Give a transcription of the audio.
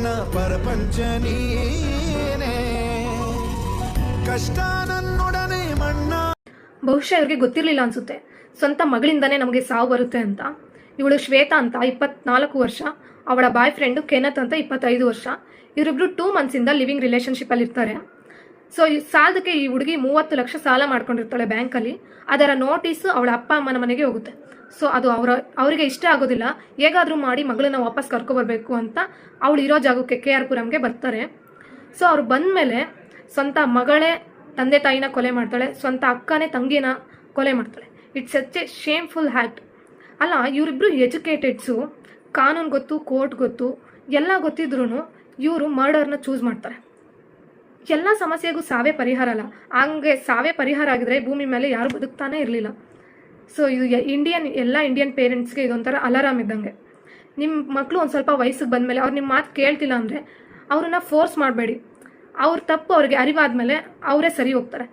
ನನ್ನ ಪರಪಂಚ ನೀನೇ, ಕಷ್ಟ ನನ್ನೊಡನೆ ಮಣ್ಣ. ಬಹುಶಃ ಇವ್ರಿಗೆ ಗೊತ್ತಿರಲಿಲ್ಲ ಅನ್ಸುತ್ತೆ ಸ್ವಂತ ಮಗಳಿಂದಾನೇ ನಮಗೆ ಸಾವು ಬರುತ್ತೆ ಅಂತ. ಇವಳು ಶ್ವೇತಾ ಅಂತ 24 ವರ್ಷ, ಅವಳ ಬಾಯ್ ಫ್ರೆಂಡು ಕೆನತ್ ಅಂತ 25 ವರ್ಷ. ಇವರಿಬ್ರು 2 ಮಂತ್ಸಿಂದ ಲಿವಿಂಗ್ ರಿಲೇಷನ್ಶಿಪ್ಪಲ್ಲಿ ಇರ್ತಾರೆ. ಸೊ ಈ ಸಾಲದಕ್ಕೆ ಈ ಹುಡುಗಿ 30 ಲಕ್ಷ ಸಾಲ ಮಾಡ್ಕೊಂಡಿರ್ತಾಳೆ ಬ್ಯಾಂಕಲ್ಲಿ. ಅದರ ನೋಟಿಸು ಅವಳ ಅಪ್ಪ ಅಮ್ಮನ ಮನೆಗೆ ಹೋಗುತ್ತೆ. ಸೊ ಅದು ಅವರಿಗೆ ಇಷ್ಟ ಆಗೋದಿಲ್ಲ. ಹೇಗಾದರೂ ಮಾಡಿ ಮಗಳನ್ನ ವಾಪಸ್ ಕರ್ಕೊಬರ್ಬೇಕು ಅಂತ ಅವಳು ಇರೋ ಜಾಗಕ್ಕೆ KR ಪುರಂಗೆ ಬರ್ತಾರೆ. ಸೊ ಅವ್ರು ಬಂದಮೇಲೆ ಸ್ವಂತ ಮಗಳೇ ತಂದೆ ತಾಯಿನ ಕೊಲೆ ಮಾಡ್ತಾಳೆ, ಸ್ವಂತ ಅಕ್ಕನೇ ತಂಗಿನ ಕೊಲೆ ಮಾಡ್ತಾಳೆ. It's such A shameful hacked ಅಲ್ಲ. ಇವರಿಬ್ರು ಎಜುಕೇಟೆಡ್ಸು, ಕಾನೂನು ಗೊತ್ತು, ಕೋರ್ಟ್ ಗೊತ್ತು, ಎಲ್ಲ ಗೊತ್ತಿದ್ರೂ ಇವರು ಮರ್ಡರ್ನ ಚೂಸ್ ಮಾಡ್ತಾರೆ. ಎಲ್ಲ ಸಮಸ್ಯೆಗೂ ಸಾವೇ ಪರಿಹಾರ ಅಲ್ಲ. ಹಂಗೆ ಸಾವೇ ಪರಿಹಾರ ಆಗಿದ್ರೆ ಭೂಮಿ ಮೇಲೆ ಯಾರು ಬದುಕ್ತಾನೇ ಇರಲಿಲ್ಲ. ಸೊ ಇದು ಎಲ್ಲ ಇಂಡಿಯನ್ ಪೇರೆಂಟ್ಸ್ಗೆ ಇದೊಂಥರ ಅಲಾರಾಮ್ ಇದ್ದಂಗೆ. ನಿಮ್ಮ ಮಕ್ಕಳು ಒಂದು ಸ್ವಲ್ಪ ವಯಸ್ಸಿಗೆ ಬಂದಮೇಲೆ ಅವ್ರು ನಿಮ್ಮ ಮಾತು ಕೇಳ್ತಿಲ್ಲ ಅಂದರೆ ಅವ್ರನ್ನ ಫೋರ್ಸ್ ಮಾಡಬೇಡಿ. ಅವ್ರ ತಪ್ಪು ಅವ್ರಿಗೆ ಅರಿವಾದ್ಮೇಲೆ ಅವರೇ ಸರಿ ಹೋಗ್ತಾರೆ.